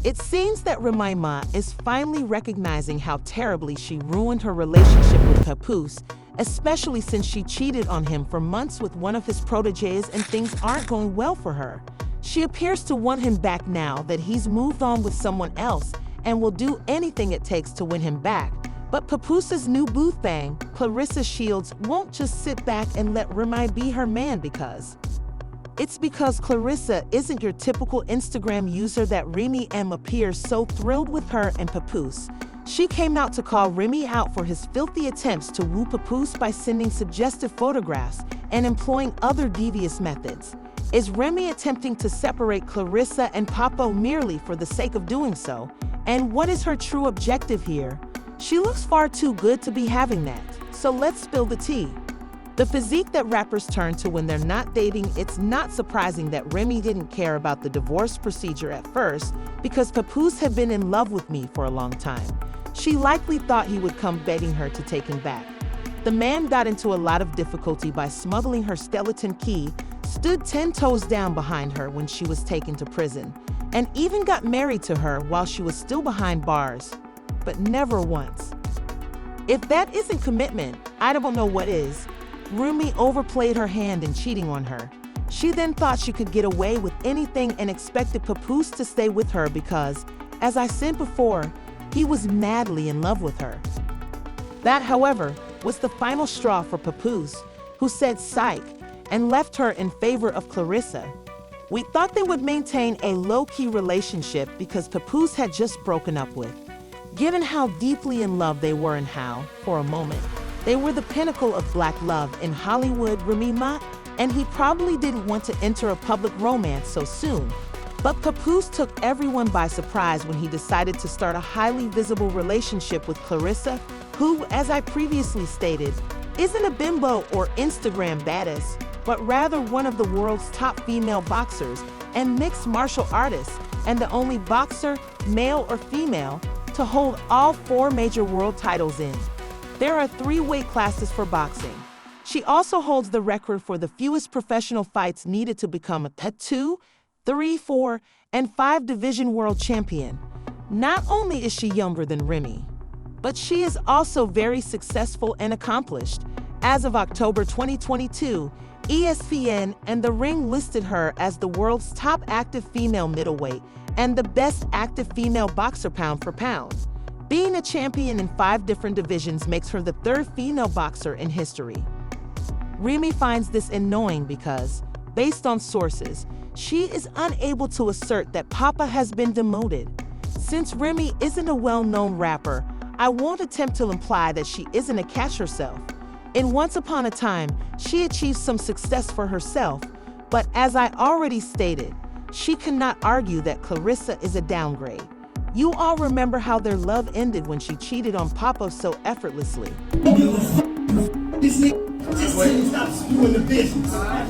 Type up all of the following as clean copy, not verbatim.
It seems that Remy Ma is finally recognizing how terribly she ruined her relationship with Papoose, especially since she cheated on him for months with one of his proteges and things aren't going well for her. She appears to want him back now that he's moved on with someone else and will do anything it takes to win him back. But Papoose's new boo thing, Clarissa Shields, won't just sit back and let Remy be her man because Clarissa isn't your typical Instagram user that Remy Ma appears so thrilled with her and Papoose. She came out to call Remy out for his filthy attempts to woo Papoose by sending suggestive photographs and employing other devious methods. Is Remy attempting to separate Clarissa and Papo merely for the sake of doing so? And what is her true objective here? She looks far too good to be having that, so let's spill the tea. The physique that rappers turn to when they're not dating, it's not surprising that Remy didn't care about the divorce procedure at first because Papoose had been in love with me for a long time. She likely thought he would come begging her to take him back. The man got into a lot of difficulty by smuggling her skeleton key, stood 10 toes down behind her when she was taken to prison, and even got married to her while she was still behind bars. But never once. If that isn't commitment, I don't know what is. Remy overplayed her hand in cheating on her. She then thought she could get away with anything and expected Papoose to stay with her because, as I said before, he was madly in love with her. That, however, was the final straw for Papoose, who said psych and left her in favor of Clarissa. We thought they would maintain a low-key relationship because Papoose had just broken up with. Given how deeply in love they were and how, for a moment, they were the pinnacle of black love in Hollywood, Remy Ma, and he probably didn't want to enter a public romance so soon. But Papoose took everyone by surprise when he decided to start a highly visible relationship with Clarissa, who, as I previously stated, isn't a bimbo or Instagram baddest, but rather one of the world's top female boxers and mixed martial artists, and the only boxer, male or female, to hold all 4 major world titles in. There are 3 weight classes for boxing. She also holds the record for the fewest professional fights needed to become a 2, 3, 4, and 5 division world champion. Not only is she younger than Remy, but she is also very successful and accomplished. As of October 2022, ESPN and The Ring listed her as the world's top active female middleweight and the best active female boxer pound for pound. Being a champion in 5 different divisions makes her the 3rd female boxer in history. Remy finds this annoying because, based on sources, she is unable to assert that Papa has been demoted. Since Remy isn't a well-known rapper, I won't attempt to imply that she isn't a catch herself. In Once Upon a Time, she achieved some success for herself, but as I already stated, she cannot argue that Clarissa is a downgrade. You all remember how their love ended when she cheated on Papo so effortlessly. This nigga just tell you stop doing the business. I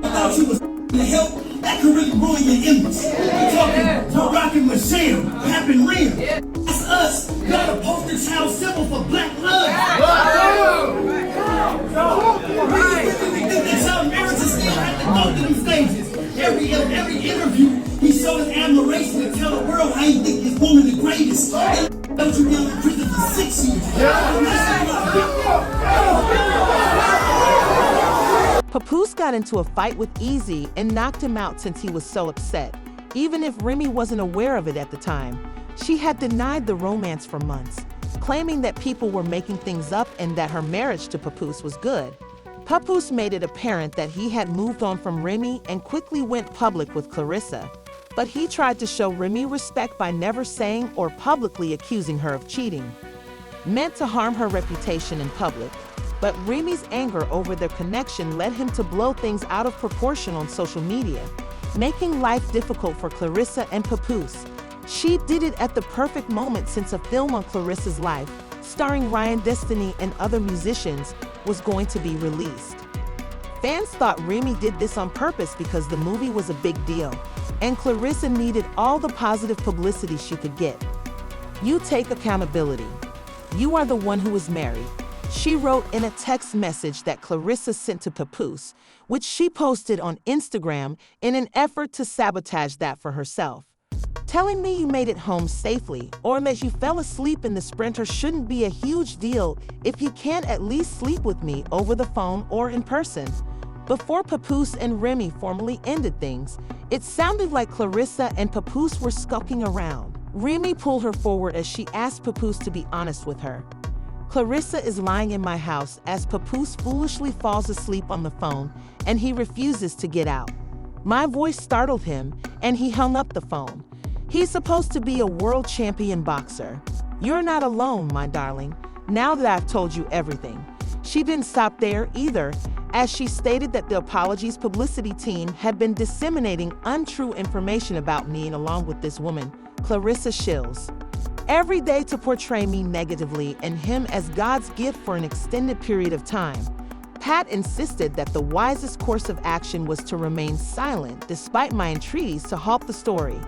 thought you was the help that could really ruin your image. We're talking Moroccan Michelle, Happen Real. That's us. Got a poster child symbol for black love. That's how Americans still have to go through them stages. Every interview, he showed his admiration to tell the world how he think his woman the greatest. Don't you be in prison for 6 years? Papoose got into a fight with Easy and knocked him out since he was so upset. Even if Remy wasn't aware of it at the time, she had denied the romance for months, claiming that people were making things up and that her marriage to Papoose was good. Papoose made it apparent that he had moved on from Remy and quickly went public with Clarissa. But he tried to show Remy respect by never saying or publicly accusing her of cheating, meant to harm her reputation in public. But Remy's anger over their connection led him to blow things out of proportion on social media, making life difficult for Clarissa and Papoose. She did it at the perfect moment since a film on Clarissa's life, starring Ryan Destiny and other musicians, was going to be released. Fans thought Remy did this on purpose because the movie was a big deal, and Clarissa needed all the positive publicity she could get. You take accountability. You are the one who is married, she wrote in a text message that Clarissa sent to Papoose, which she posted on Instagram in an effort to sabotage that for herself. Telling me you made it home safely or that you fell asleep in the Sprinter shouldn't be a huge deal if you can't at least sleep with me over the phone or in person. Before Papoose and Remy formally ended things, it sounded like Clarissa and Papoose were skulking around. Remy pulled her forward as she asked Papoose to be honest with her. Clarissa is lying in my house as Papoose foolishly falls asleep on the phone and he refuses to get out. My voice startled him and he hung up the phone. He's supposed to be a world champion boxer. You're not alone, my darling, now that I've told you everything. She didn't stop there either, as she stated that the Apologies publicity team had been disseminating untrue information about me along with this woman, Clarissa Shills, every day to portray me negatively and him as God's gift for an extended period of time. Pat insisted that the wisest course of action was to remain silent despite my entreaties to halt the story.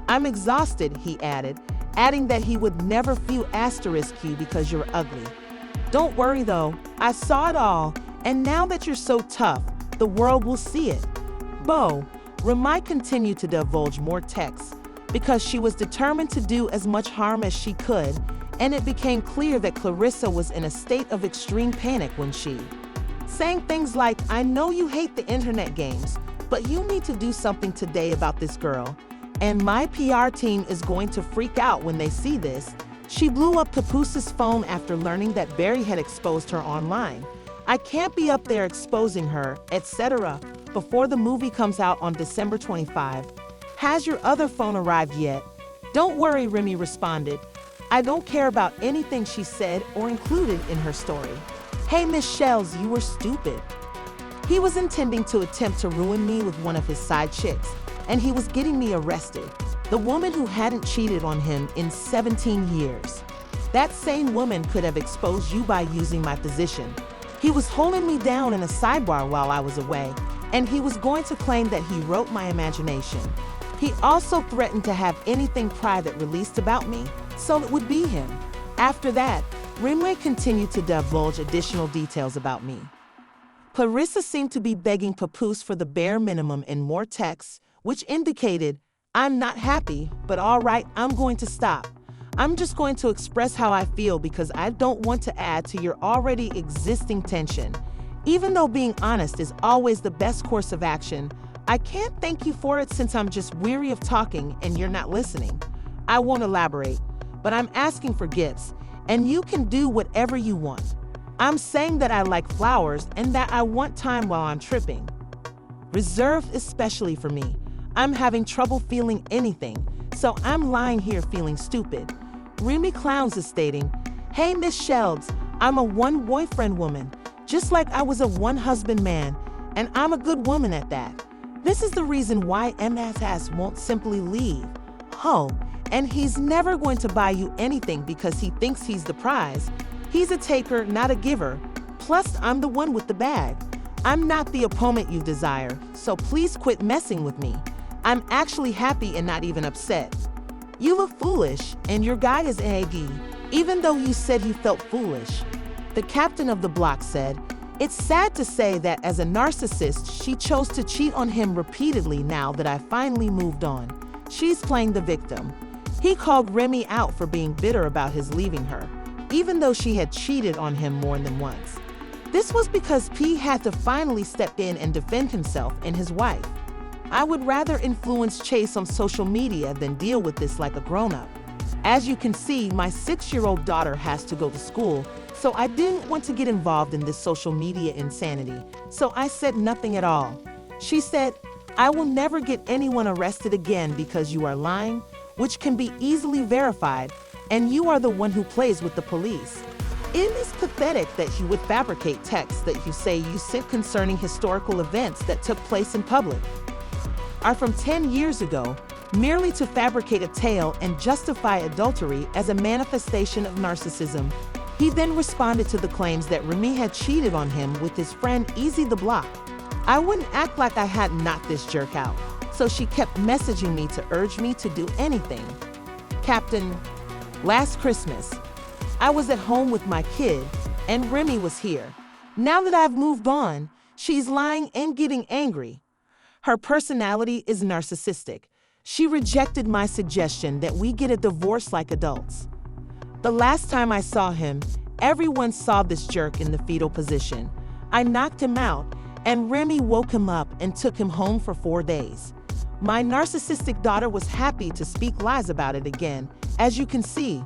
I'm exhausted, he added, adding that he would never feel *you because you're ugly. Don't worry though, I saw it all, and now that you're so tough, the world will see it. Remy continued to divulge more texts because she was determined to do as much harm as she could, and it became clear that Clarissa was in a state of extreme panic when she saying things like, I know you hate the internet games, but you need to do something today about this girl. And my PR team is going to freak out when they see this. She blew up Papoose's phone after learning that Barry had exposed her online. I can't be up there exposing her, etc. before the movie comes out on December 25. Has your other phone arrived yet? Don't worry, Remy responded. I don't care about anything she said or included in her story. Hey, Miss Shells, you were stupid. He was intending to attempt to ruin me with one of his side chicks, and he was getting me arrested. The woman who hadn't cheated on him in 17 years. That same woman could have exposed you by using my position. He was holding me down in a sidebar while I was away, and he was going to claim that he wrote my imagination. He also threatened to have anything private released about me, so it would be him. After that, Remy continued to divulge additional details about me. Clarissa seemed to be begging Papoose for the bare minimum in more texts, which indicated, I'm not happy, but all right, I'm going to stop. I'm just going to express how I feel because I don't want to add to your already existing tension. Even though being honest is always the best course of action, I can't thank you for it since I'm just weary of talking and you're not listening. I won't elaborate, but I'm asking for gifts, and you can do whatever you want. I'm saying that I like flowers and that I want time while I'm tripping. Reserved especially for me. I'm having trouble feeling anything, so I'm lying here feeling stupid. Remy Clowns is stating, hey Miss Shelds, I'm a one-boyfriend woman, just like I was a one-husband man, and I'm a good woman at that. This is the reason why MS won't simply leave. And he's never going to buy you anything because he thinks he's the prize. He's a taker, not a giver. Plus, I'm the one with the bag. I'm not the opponent you desire, so please quit messing with me. I'm actually happy and not even upset. You look foolish, and your guy is aggy, even though you said he felt foolish. The captain of the block said, it's sad to say that as a narcissist, she chose to cheat on him repeatedly now that I finally moved on. She's playing the victim. He called Remy out for being bitter about his leaving her, even though she had cheated on him more than once. This was because P had to finally step in and defend himself and his wife. I would rather influence Chase on social media than deal with this like a grown-up. As you can see, my 6-year-old daughter has to go to school, so I didn't want to get involved in this social media insanity, so I said nothing at all. She said, I will never get anyone arrested again because you are lying, which can be easily verified, and you are the one who plays with the police. It is pathetic that you would fabricate texts that you say you sent concerning historical events that took place in public, are from 10 years ago, merely to fabricate a tale and justify adultery as a manifestation of narcissism. He then responded to the claims that Remy had cheated on him with his friend Easy the Block. I wouldn't act like I had knocked this jerk out, so she kept messaging me to urge me to do anything. Captain, last Christmas, I was at home with my kid, and Remy was here. Now that I've moved on, she's lying and getting angry. Her personality is narcissistic. She rejected my suggestion that we get a divorce like adults. The last time I saw him, everyone saw this jerk in the fetal position. I knocked him out, and Remy woke him up and took him home for 4 days. My narcissistic daughter was happy to speak lies about it again. As you can see,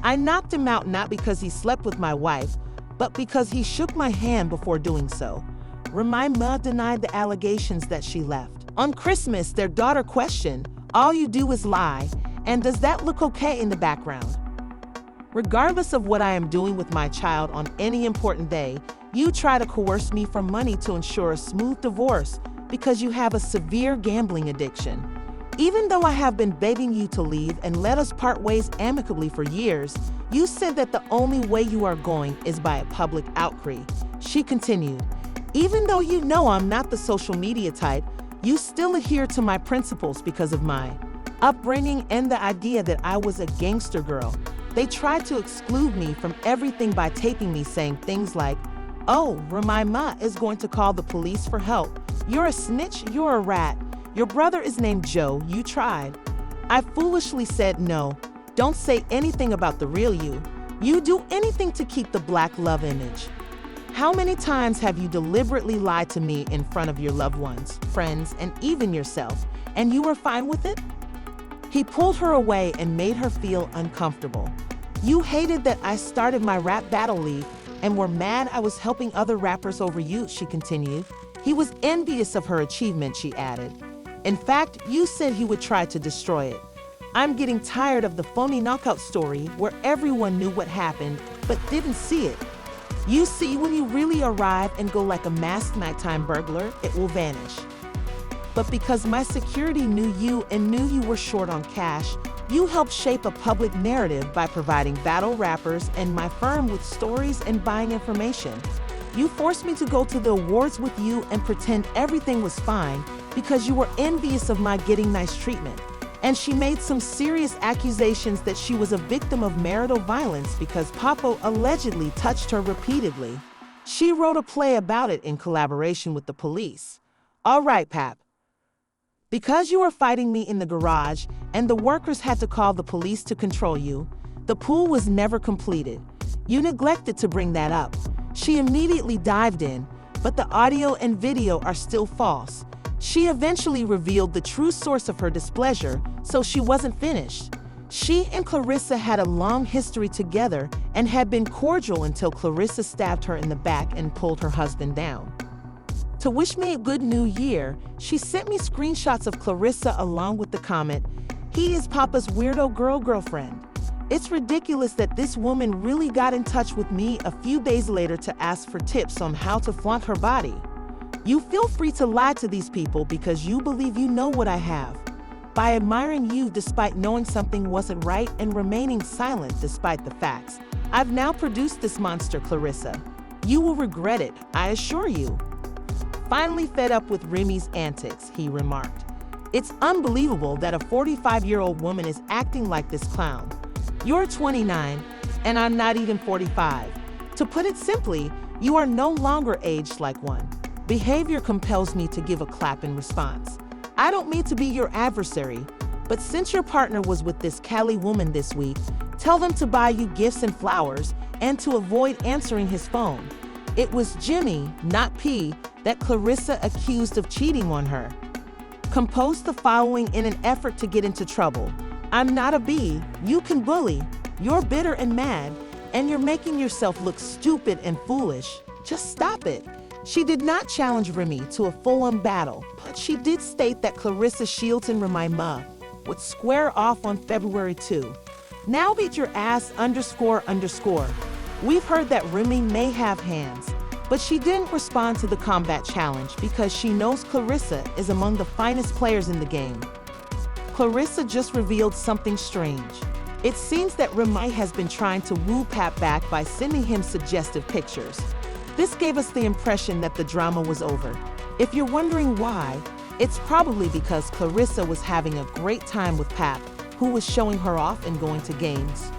I knocked him out not because he slept with my wife, but because he shook my hand before doing so. Remy Ma denied the allegations that she left. On Christmas, their daughter questioned, "All you do is lie, and does that look okay in the background?" Regardless of what I am doing with my child on any important day, you try to coerce me for money to ensure a smooth divorce because you have a severe gambling addiction. Even though I have been begging you to leave and let us part ways amicably for years, you said that the only way you are going is by a public outcry. She continued, "Even though you know I'm not the social media type, you still adhere to my principles because of my upbringing and the idea that I was a gangster girl. They tried to exclude me from everything by taping me saying things like, 'Oh, Remy Ma is going to call the police for help. You're a snitch, you're a rat. Your brother is named Joe, you tried.' I foolishly said no, don't say anything about the real you. You do anything to keep the black love image. How many times have you deliberately lied to me in front of your loved ones, friends, and even yourself, and you were fine with it?" He pulled her away and made her feel uncomfortable. "You hated that I started my rap battle league and were mad I was helping other rappers over you," she continued. "He was envious of her achievement," she added. "In fact, you said he would try to destroy it. I'm getting tired of the phony knockout story where everyone knew what happened but didn't see it. You see, when you really arrive and go like a masked nighttime burglar, it will vanish. But because my security knew you and knew you were short on cash, you helped shape a public narrative by providing battle rappers and my firm with stories and buying information. You forced me to go to the awards with you and pretend everything was fine because you were envious of my getting nice treatment." And she made some serious accusations that she was a victim of marital violence because Papo allegedly touched her repeatedly. She wrote a play about it in collaboration with the police. "All right, Pap. Because you were fighting me in the garage and the workers had to call the police to control you, the pool was never completed. You neglected to bring that up." She immediately dived in, but the audio and video are still false. She eventually revealed the true source of her displeasure, so she wasn't finished. She and Clarissa had a long history together and had been cordial until Clarissa stabbed her in the back and pulled her husband down. To wish me a good new year, she sent me screenshots of Clarissa along with the comment, "He is Papa's weirdo girlfriend." It's ridiculous that this woman really got in touch with me a few days later to ask for tips on how to flaunt her body. You feel free to lie to these people because you believe you know what I have. By admiring you despite knowing something wasn't right and remaining silent despite the facts, I've now produced this monster, Clarissa. You will regret it, I assure you. Finally fed up with Remy's antics, he remarked. It's unbelievable that a 45-year-old woman is acting like this clown. You're 29, and I'm not even 45. To put it simply, you are no longer aged like one. Behavior compels me to give a clap in response. I don't mean to be your adversary, but since your partner was with this Cali woman this week, tell them to buy you gifts and flowers and to avoid answering his phone. It was Jimmy, not P, that Clarissa accused of cheating on her. Composed the following in an effort to get into trouble. I'm not a B, you can bully, you're bitter and mad, and you're making yourself look stupid and foolish. Just stop it. She did not challenge Remy to a full-on battle, but she did state that Clarissa Shields and Remy Ma would square off on February 2. Now beat your ass __. We've heard that Remy may have hands, but she didn't respond to the combat challenge because she knows Clarissa is among the finest players in the game. Clarissa just revealed something strange. It seems that Remy has been trying to woo Pap back by sending him suggestive pictures. This gave us the impression that the drama was over. If you're wondering why, it's probably because Clarissa was having a great time with Pap, who was showing her off and going to games.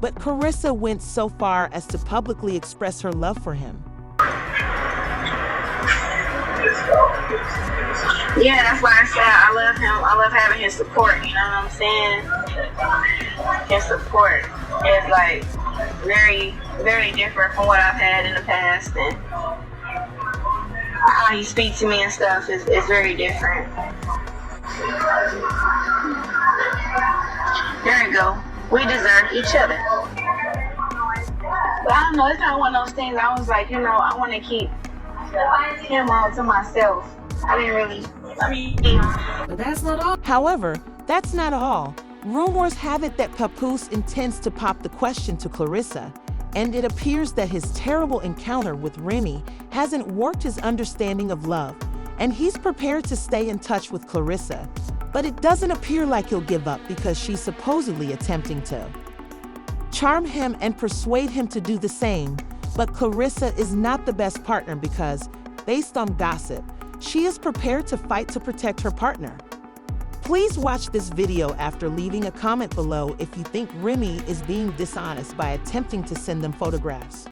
But Clarissa went so far as to publicly express her love for him. Yeah, that's why I said I love him. I love having his support, you know what I'm saying? His support is like very, very different from what I've had in the past, and how he speaks to me and stuff is very different. There you go. We deserve each other. But I don't know, it's kind of one of those things I was like, I want to keep him all to myself. I didn't really, But that's not all. However, that's not all. Rumors have it that Papoose intends to pop the question to Clarissa, and it appears that his terrible encounter with Remy hasn't warped his understanding of love, and he's prepared to stay in touch with Clarissa. But it doesn't appear like he'll give up because she's supposedly attempting to charm him and persuade him to do the same. But Clarissa is not the best partner because, based on gossip, she is prepared to fight to protect her partner. Please watch this video after leaving a comment below if you think Remy is being dishonest by attempting to send them photographs.